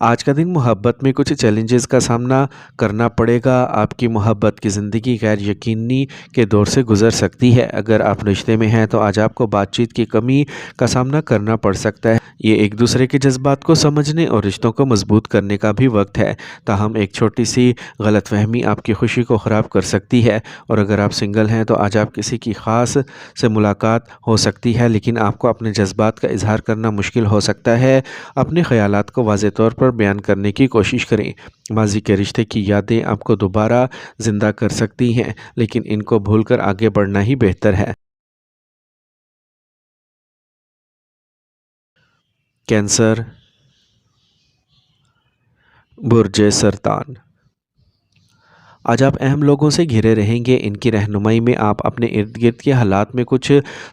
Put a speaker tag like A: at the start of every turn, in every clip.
A: آج کا دن محبت میں کچھ چیلنجز کا سامنا کرنا پڑے گا۔ آپ کی محبت کی زندگی غیر یقینی کے دور سے گزر سکتی ہے۔ اگر آپ رشتے میں ہیں تو آج آپ کو بات چیت کی کمی کا سامنا کرنا پڑ سکتا ہے۔ یہ ایک دوسرے کے جذبات کو سمجھنے اور رشتوں کو مضبوط کرنے کا بھی وقت ہے، تاہم ایک چھوٹی سی غلط فہمی آپ کی خوشی کو خراب کر سکتی ہے۔ اور اگر آپ سنگل ہیں تو آج آپ کسی کی خاص سے ملاقات ہو سکتی ہے، لیکن آپ کو اپنے جذبات کا اظہار کرنا مشکل ہو سکتا ہے۔ اپنے خیالات کو واضح طور پر بیان کرنے کی کوشش کریں۔ ماضی کے رشتے کی یادیں آپ کو دوبارہ زندہ کر سکتی ہیں، لیکن ان کو بھول کر آگے بڑھنا ہی بہتر ہے۔ کینسر، برج سرطان۔ آج آپ اہم لوگوں سے گھرے رہیں گے۔ ان کی رہنمائی میں آپ اپنے ارد گرد کے حالات میں کچھ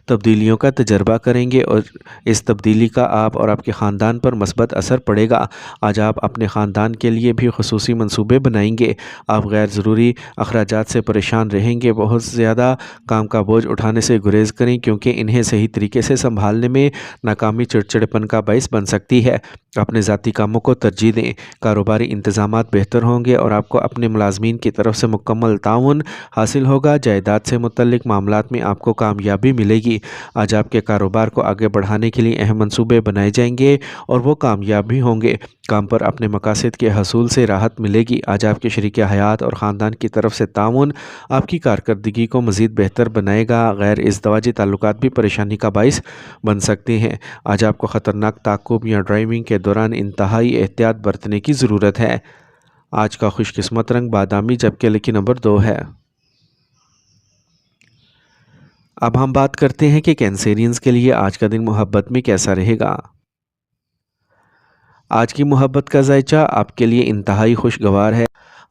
A: تبدیلیوں کا تجربہ کریں گے اور اس تبدیلی کا آپ اور آپ کے خاندان پر مثبت اثر پڑے گا۔ آج آپ اپنے خاندان کے لیے بھی خصوصی منصوبے بنائیں گے۔ آپ غیر ضروری اخراجات سے پریشان رہیں گے۔ بہت زیادہ کام کا بوجھ اٹھانے سے گریز کریں، کیونکہ انہیں صحیح طریقے سے سنبھالنے میں ناکامی چڑچڑپن کا باعث بن سکتی ہے۔ اپنے ذاتی کاموں کو ترجیح دیں۔ کاروباری انتظامات بہتر ہوں گے اور آپ کو اپنے ملازمین کی طرف سے مکمل تعاون حاصل ہوگا۔ جائیداد سے متعلق معاملات میں آپ کو کامیابی ملے گی۔ آج آپ کے کاروبار کو آگے بڑھانے کے لیے اہم منصوبے بنائے جائیں گے اور وہ کامیاب بھی ہوں گے۔ کام پر اپنے مقاصد کے حصول سے راحت ملے گی۔ آج آپ کے شریک حیات اور خاندان کی طرف سے تعاون آپ کی کارکردگی کو مزید بہتر بنائے گا۔ غیر ازدواجی تعلقات بھی پریشانی کا باعث بن سکتے ہیں۔ آج آپ کو خطرناک تعاقب یا ڈرائیونگ کے دوران انتہائی احتیاط برتنے کی ضرورت ہے۔ آج کا خوش قسمت رنگ بادامی، جبکہ لکی نمبر 2 ہے۔ اب ہم بات کرتے ہیں کہ کینسیرینز کے لیے آج کا دن محبت میں کیسا رہے گا۔ آج کی محبت کا ذائچہ آپ کے لیے انتہائی خوشگوار ہے۔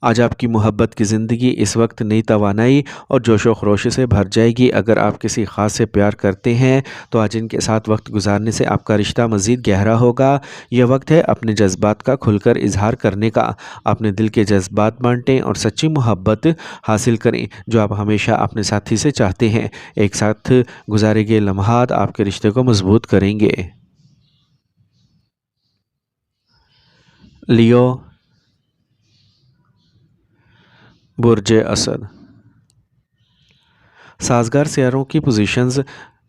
A: آج آپ کی محبت کی زندگی اس وقت نئی توانائی اور جوش و خروش سے بھر جائے گی۔ اگر آپ کسی خاص سے پیار کرتے ہیں تو آج ان کے ساتھ وقت گزارنے سے آپ کا رشتہ مزید گہرا ہوگا۔ یہ وقت ہے اپنے جذبات کا کھل کر اظہار کرنے کا۔ اپنے دل کے جذبات بانٹیں اور سچی محبت حاصل کریں، جو آپ ہمیشہ اپنے ساتھی سے چاہتے ہیں۔ ایک ساتھ گزارے گئے لمحات آپ کے رشتے کو مضبوط کریں گے۔ لیو، برج اسد۔ سازگار سیاروں کی پوزیشنز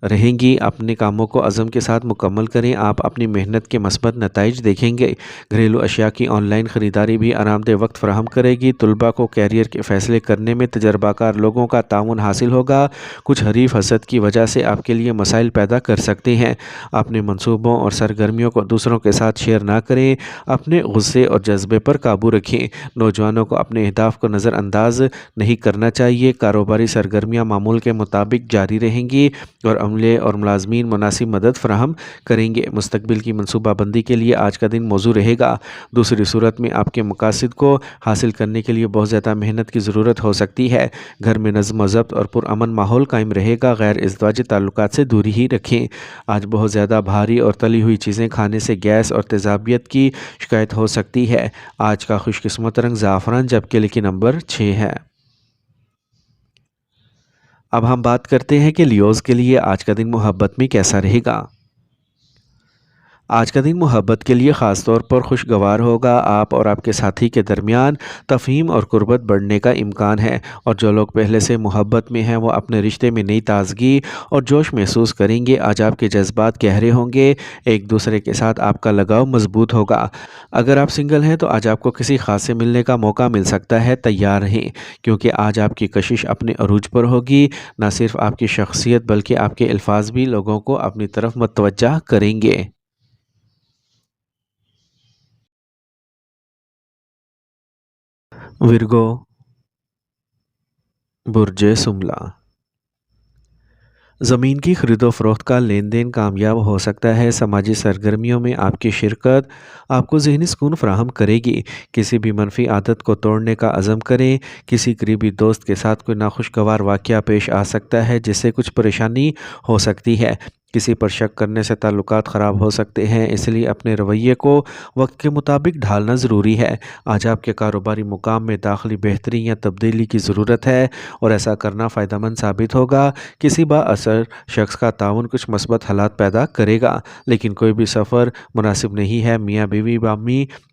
A: رہیں گی۔ اپنے کاموں کو عزم کے ساتھ مکمل کریں۔ آپ اپنی محنت کے مثبت نتائج دیکھیں گے۔ گھریلو اشیاء کی آن لائن خریداری بھی آرام دہ وقت فراہم کرے گی۔ طلباء کو کیریئر کے فیصلے کرنے میں تجربہ کار لوگوں کا تعاون حاصل ہوگا۔ کچھ حریف حسد کی وجہ سے آپ کے لیے مسائل پیدا کر سکتے ہیں۔ اپنے منصوبوں اور سرگرمیوں کو دوسروں کے ساتھ شیئر نہ کریں۔ اپنے غصے اور جذبے پر قابو رکھیں۔ نوجوانوں کو اپنے اہداف کو نظر انداز نہیں کرنا چاہیے۔ کاروباری سرگرمیاں معمول کے مطابق جاری رہیں گی اور عملے اور ملازمین مناسب مدد فراہم کریں گے۔ مستقبل کی منصوبہ بندی کے لیے آج کا دن موزوں رہے گا۔ دوسری صورت میں آپ کے مقاصد کو حاصل کرنے کے لیے بہت زیادہ محنت کی ضرورت ہو سکتی ہے۔ گھر میں نظم و ضبط اور پرامن ماحول قائم رہے گا۔ غیر ازدواجی تعلقات سے دوری ہی رکھیں۔ آج بہت زیادہ بھاری اور تلی ہوئی چیزیں کھانے سے گیس اور تیزابیت کی شکایت ہو سکتی ہے۔ آج کا خوش قسمت رنگ زعفران، جبکہ لکی نمبر 6 ہے۔ اب ہم بات کرتے ہیں کہ لیوز کے لیے آج کا دن محبت میں کیسا رہے گا۔ آج کا دن محبت کے لیے خاص طور پر خوشگوار ہوگا۔ آپ اور آپ کے ساتھی کے درمیان تفہیم اور قربت بڑھنے کا امکان ہے، اور جو لوگ پہلے سے محبت میں ہیں وہ اپنے رشتے میں نئی تازگی اور جوش محسوس کریں گے۔ آج آپ کے جذبات گہرے ہوں گے۔ ایک دوسرے کے ساتھ آپ کا لگاؤ مضبوط ہوگا۔ اگر آپ سنگل ہیں تو آج آپ کو کسی خاص سے ملنے کا موقع مل سکتا ہے۔ تیار رہیں، کیونکہ آج آپ کی کشش اپنے عروج پر ہوگی۔ نہ صرف آپ کی شخصیت بلکہ آپ کے الفاظ بھی لوگوں کو اپنی طرف متوجہ کریں گے۔ ورگو، برج سملہ۔ زمین کی خرید و فروخت کا لین دین کامیاب ہو سکتا ہے۔ سماجی سرگرمیوں میں آپ کی شرکت آپ کو ذہنی سکون فراہم کرے گی۔ کسی بھی منفی عادت کو توڑنے کا عزم کریں۔ کسی قریبی دوست کے ساتھ کوئی ناخوشگوار واقعہ پیش آ سکتا ہے جس سے کچھ پریشانی ہو سکتی ہے۔ کسی پر شک کرنے سے تعلقات خراب ہو سکتے ہیں، اس لیے اپنے رویے کو وقت کے مطابق ڈھالنا ضروری ہے۔ آج آپ کے کاروباری مقام میں داخلی بہتری یا تبدیلی کی ضرورت ہے، اور ایسا کرنا فائدہ مند ثابت ہوگا۔ کسی با اثر شخص کا تعاون کچھ مثبت حالات پیدا کرے گا، لیکن کوئی بھی سفر مناسب نہیں ہے۔ میاں بیوی بامی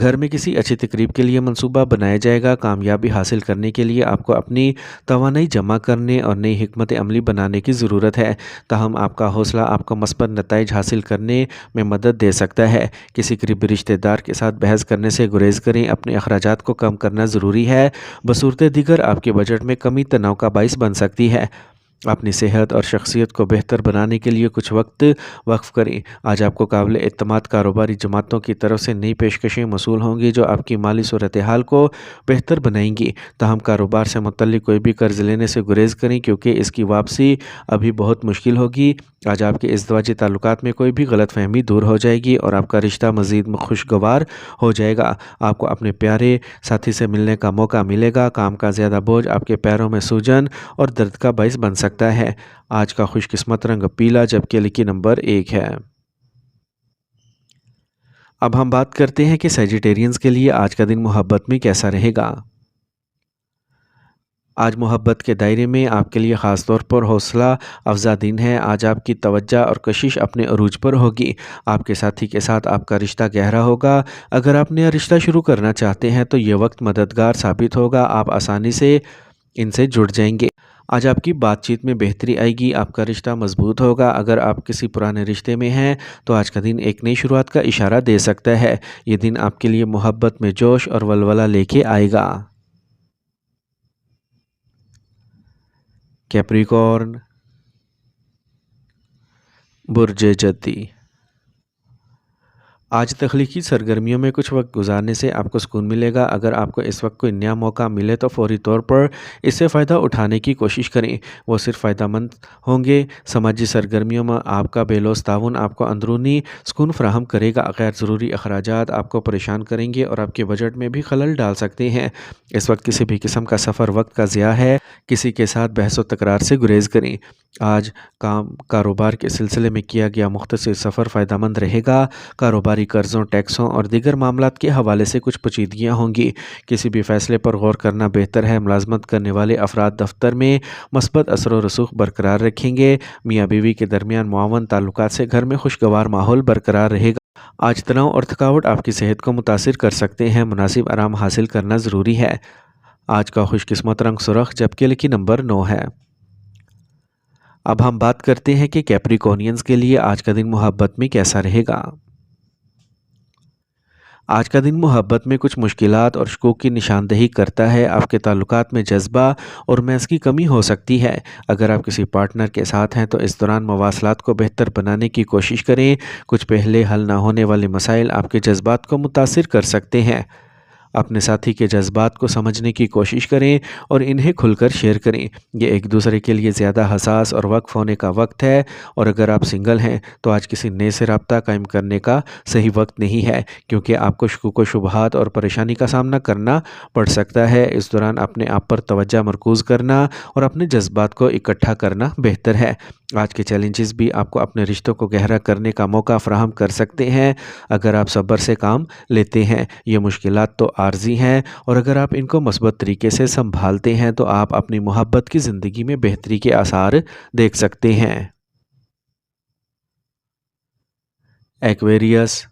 A: گھر میں کسی اچھی تقریب کے لیے منصوبہ بنایا جائے گا۔ کامیابی حاصل کرنے کے لیے آپ کو اپنی توانائی جمع کرنے اور نئی حکمت عملی بنانے کی ضرورت ہے۔ تاہم آپ کا حوصلہ آپ کو مثبت نتائج حاصل کرنے میں مدد دے سکتا ہے۔ کسی قریبی رشتہ دار کے ساتھ بحث کرنے سے گریز کریں۔ اپنے اخراجات کو کم کرنا ضروری ہے۔ بصورت دیگر آپ کے بجٹ میں کمی تناؤ کا باعث بن سکتی ہے۔ اپنی صحت اور شخصیت کو بہتر بنانے کے لیے کچھ وقت وقف کریں۔ آج آپ کو قابل اعتماد کاروباری جماعتوں کی طرف سے نئی پیشکشیں موصول ہوں گی جو آپ کی مالی صورتحال کو بہتر بنائیں گی۔ تاہم کاروبار سے متعلق کوئی بھی قرض لینے سے گریز کریں کیونکہ اس کی واپسی ابھی بہت مشکل ہوگی۔ آج آپ کے ازدواجی تعلقات میں کوئی بھی غلط فہمی دور ہو جائے گی اور آپ کا رشتہ مزید خوشگوار ہو جائے گا۔ آپ کو اپنے پیارے ساتھی سے ملنے کا موقع ملے گا۔ کام کا زیادہ بوجھ آپ کے پیروں میں سوجن اور درد کا باعث بن سکتا ہے۔ آج کا خوش قسمت رنگ پیلا جبکہ لکی نمبر 1 ہے۔ اب ہم بات کرتے ہیں کہ سیجیٹیرینز کے لیے آج کا دن محبت میں کیسا رہے گا۔ آج محبت کے دائرے میں آپ کے لیے خاص طور پر حوصلہ افزا دن ہے۔ آج آپ کی توجہ اور کشش اپنے عروج پر ہوگی۔ آپ کے ساتھی کے ساتھ آپ کا رشتہ گہرا ہوگا۔ اگر آپ نیا رشتہ شروع کرنا چاہتے ہیں تو یہ وقت مددگار ثابت ہوگا۔ آپ آسانی سے ان سے جڑ جائیں گے۔ آج آپ کی بات چیت میں بہتری آئے گی۔ آپ کا رشتہ مضبوط ہوگا۔ اگر آپ کسی پرانے رشتے میں ہیں تو آج کا دن ایک نئی شروعات کا اشارہ دے سکتا ہے۔ یہ دن آپ کے لیے محبت میں جوش اور ولولہ لے کے آئے گا۔ کیپریکارن، برج جدی۔ آج تخلیقی سرگرمیوں میں کچھ وقت گزارنے سے آپ کو سکون ملے گا۔ اگر آپ کو اس وقت کوئی نیا موقع ملے تو فوری طور پر اس سے فائدہ اٹھانے کی کوشش کریں۔ وہ صرف فائدہ مند ہوں گے۔ سماجی سرگرمیوں میں آپ کا بے لوث تعاون آپ کو اندرونی سکون فراہم کرے گا۔ غیر ضروری اخراجات آپ کو پریشان کریں گے اور آپ کے بجٹ میں بھی خلل ڈال سکتے ہیں۔ اس وقت کسی بھی قسم کا سفر وقت کا ضیاع ہے۔ کسی کے ساتھ بحث و تکرار سے گریز کریں۔ آج کاروبار کے سلسلے میں کیا گیا مختصر سفر فائدہ مند رہے گا۔ کاروباری قرضوں، ٹیکسوں اور دیگر معاملات کے حوالے سے کچھ پیچیدگیاں ہوں گی۔ کسی بھی فیصلے پر غور کرنا بہتر ہے۔ ملازمت کرنے والے افراد دفتر میں مثبت اثر و رسوخ برقرار رکھیں گے۔ میاں بیوی کے درمیان معاون تعلقات سے گھر میں خوشگوار ماحول برقرار رہے گا۔ آج تناؤ اور تھکاوٹ آپ کی صحت کو متاثر کر سکتے ہیں۔ مناسب آرام حاصل کرنا ضروری ہے۔ آج کا خوش قسمت رنگ سرخ جبکہ لکی نمبر 9 ہے۔ اب ہم بات کرتے ہیں کہ کیپریکونینز کے لیے آج کا دن محبت میں کیسا رہے گا۔ آج کا دن محبت میں کچھ مشکلات اور شکوک کی نشاندہی کرتا ہے۔ آپ کے تعلقات میں جذبہ اور محض کی کمی ہو سکتی ہے۔ اگر آپ کسی پارٹنر کے ساتھ ہیں تو اس دوران مواصلات کو بہتر بنانے کی کوشش کریں۔ کچھ پہلے حل نہ ہونے والے مسائل آپ کے جذبات کو متاثر کر سکتے ہیں۔ اپنے ساتھی کے جذبات کو سمجھنے کی کوشش کریں اور انہیں کھل کر شیئر کریں۔ یہ ایک دوسرے کے لیے زیادہ حساس اور وقف ہونے کا وقت ہے، اور اگر آپ سنگل ہیں تو آج کسی نئے سے رابطہ قائم کرنے کا صحیح وقت نہیں ہے، کیونکہ آپ کو شکوک و شبہات اور پریشانی کا سامنا کرنا پڑ سکتا ہے۔ اس دوران اپنے آپ پر توجہ مرکوز کرنا اور اپنے جذبات کو اکٹھا کرنا بہتر ہے۔ آج کے چیلنجز بھی آپ کو اپنے رشتوں کو گہرا کرنے کا موقع فراہم کر سکتے ہیں۔ اگر آپ صبر سے کام لیتے ہیں، یہ مشکلات تو عارضی ہیں، اور اگر آپ ان کو مثبت طریقے سے سنبھالتے ہیں تو آپ اپنی محبت کی زندگی میں بہتری کے آثار دیکھ سکتے ہیں۔ ایکویریس،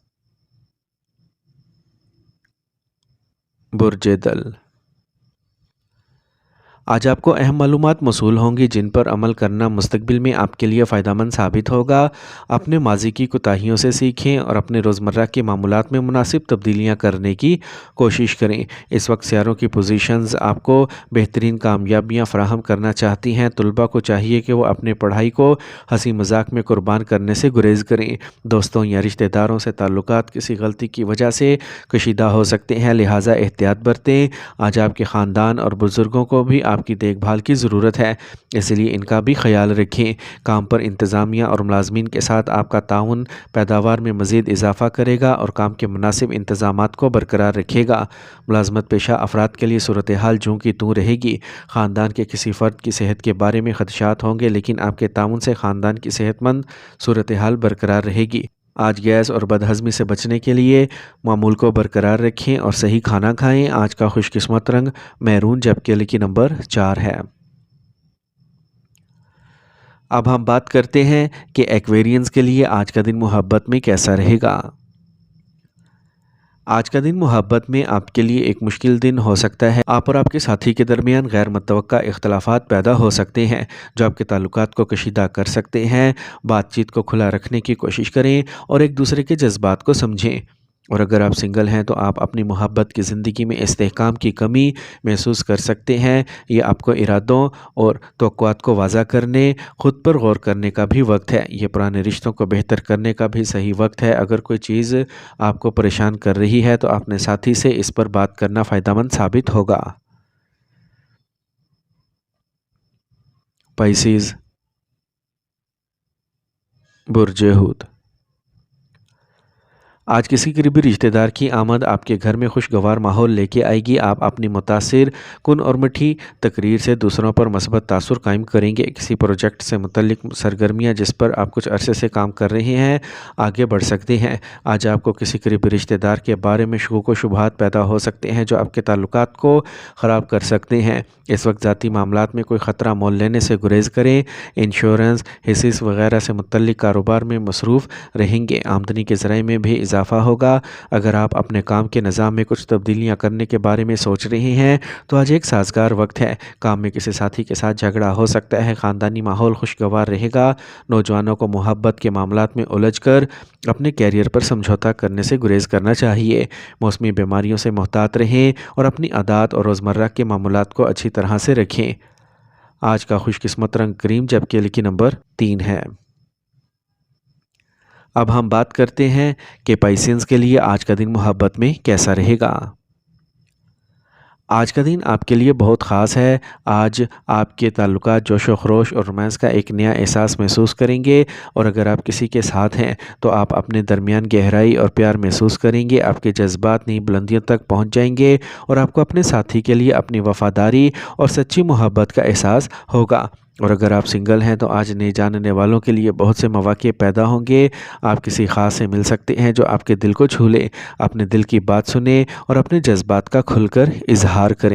A: برج دل۔ آج آپ کو اہم معلومات موصول ہوں گی جن پر عمل کرنا مستقبل میں آپ کے لیے فائدہ مند ثابت ہوگا۔ اپنے ماضی کی کوتاہیوں سے سیکھیں اور اپنے روزمرہ کے معمولات میں مناسب تبدیلیاں کرنے کی کوشش کریں۔ اس وقت سیاروں کی پوزیشنز آپ کو بہترین کامیابیاں فراہم کرنا چاہتی ہیں۔ طلباء کو چاہیے کہ وہ اپنے پڑھائی کو ہنسی مذاق میں قربان کرنے سے گریز کریں۔ دوستوں یا رشتہ داروں سے تعلقات کسی غلطی کی وجہ سے کشیدہ ہو سکتے ہیں، لہٰذا احتیاط برتیں۔ آج آپ کے خاندان اور بزرگوں کو بھی آپ کی دیکھ بھال کی ضرورت ہے، اس لیے ان کا بھی خیال رکھیں۔ کام پر انتظامیہ اور ملازمین کے ساتھ آپ کا تعاون پیداوار میں مزید اضافہ کرے گا اور کام کے مناسب انتظامات کو برقرار رکھے گا۔ ملازمت پیشہ افراد کے لیے صورتحال جوں کی توں رہے گی۔ خاندان کے کسی فرد کی صحت کے بارے میں خدشات ہوں گے، لیکن آپ کے تعاون سے خاندان کی صحت مند صورتحال برقرار رہے گی۔ آج گیس اور بدہضمی سے بچنے کے لیے معمول کو برقرار رکھیں اور صحیح کھانا کھائیں۔ آج کا خوش قسمت رنگ میرون جبکہ لکی نمبر 4 ہے۔ اب ہم بات کرتے ہیں کہ ایکویرینز کے لیے آج کا دن محبت میں کیسا رہے گا۔ آج کا دن محبت میں آپ کے لیے ایک مشکل دن ہو سکتا ہے۔ آپ اور آپ کے ساتھی کے درمیان غیر متوقع اختلافات پیدا ہو سکتے ہیں جو آپ کے تعلقات کو کشیدہ کر سکتے ہیں۔ بات چیت کو کھلا رکھنے کی کوشش کریں اور ایک دوسرے کے جذبات کو سمجھیں۔ اور اگر آپ سنگل ہیں تو آپ اپنی محبت کی زندگی میں استحکام کی کمی محسوس کر سکتے ہیں۔ یہ آپ کو ارادوں اور توقعات کو واضح کرنے، خود پر غور کرنے کا بھی وقت ہے۔ یہ پرانے رشتوں کو بہتر کرنے کا بھی صحیح وقت ہے۔ اگر کوئی چیز آپ کو پریشان کر رہی ہے تو اپنے ساتھی سے اس پر بات کرنا فائدہ مند ثابت ہوگا۔ پائسیز، برج حوت۔ آج کسی قریبی رشتہ دار کی آمد آپ کے گھر میں خوشگوار ماحول لے کے آئے گی۔ آپ اپنی متاثر کن اور میٹھی تقریر سے دوسروں پر مثبت تاثر قائم کریں گے۔ کسی پروجیکٹ سے متعلق سرگرمیاں جس پر آپ کچھ عرصے سے کام کر رہے ہیں آگے بڑھ سکتے ہیں۔ آج آپ کو کسی قریبی رشتہ دار کے بارے میں شکوک و شبہات پیدا ہو سکتے ہیں جو آپ کے تعلقات کو خراب کر سکتے ہیں۔ اس وقت ذاتی معاملات میں کوئی خطرہ مول لینے سے گریز کریں۔ انشورنس، حصص وغیرہ سے متعلق کاروبار میں مصروف رہیں گے۔ آمدنی کے ذرائع میں بھی اضافہ ہوگا۔ اگر آپ اپنے کام کے نظام میں کچھ تبدیلیاں کرنے کے بارے میں سوچ رہے ہیں تو آج ایک سازگار وقت ہے۔ کام میں کسی ساتھی کے ساتھ جھگڑا ہو سکتا ہے۔ خاندانی ماحول خوشگوار رہے گا۔ نوجوانوں کو محبت کے معاملات میں الجھ کر اپنے کیریئر پر سمجھوتہ کرنے سے گریز کرنا چاہیے۔ موسمی بیماریوں سے محتاط رہیں اور اپنی عادات اور روزمرہ کے معمولات کو اچھی طرح سے رکھیں۔ آج کا خوش قسمت رنگ کریم جبکہ لکی نمبر 3 ہے۔ اب ہم بات کرتے ہیں کہ پائسینز کے لیے آج کا دن محبت میں کیسا رہے گا۔ آج کا دن آپ کے لیے بہت خاص ہے۔ آج آپ کے تعلقات جوش و خروش اور رومانس کا ایک نیا احساس محسوس کریں گے، اور اگر آپ کسی کے ساتھ ہیں تو آپ اپنے درمیان گہرائی اور پیار محسوس کریں گے۔ آپ کے جذبات نئی بلندیوں تک پہنچ جائیں گے اور آپ کو اپنے ساتھی کے لیے اپنی وفاداری اور سچی محبت کا احساس ہوگا۔ اور اگر آپ سنگل ہیں تو آج نئے جاننے والوں کے لیے بہت سے مواقع پیدا ہوں گے۔ آپ کسی خاص سے مل سکتے ہیں جو آپ کے دل کو چھو لے۔ اپنے دل کی بات سنیں اور اپنے جذبات کا کھل کر اظہار کریں۔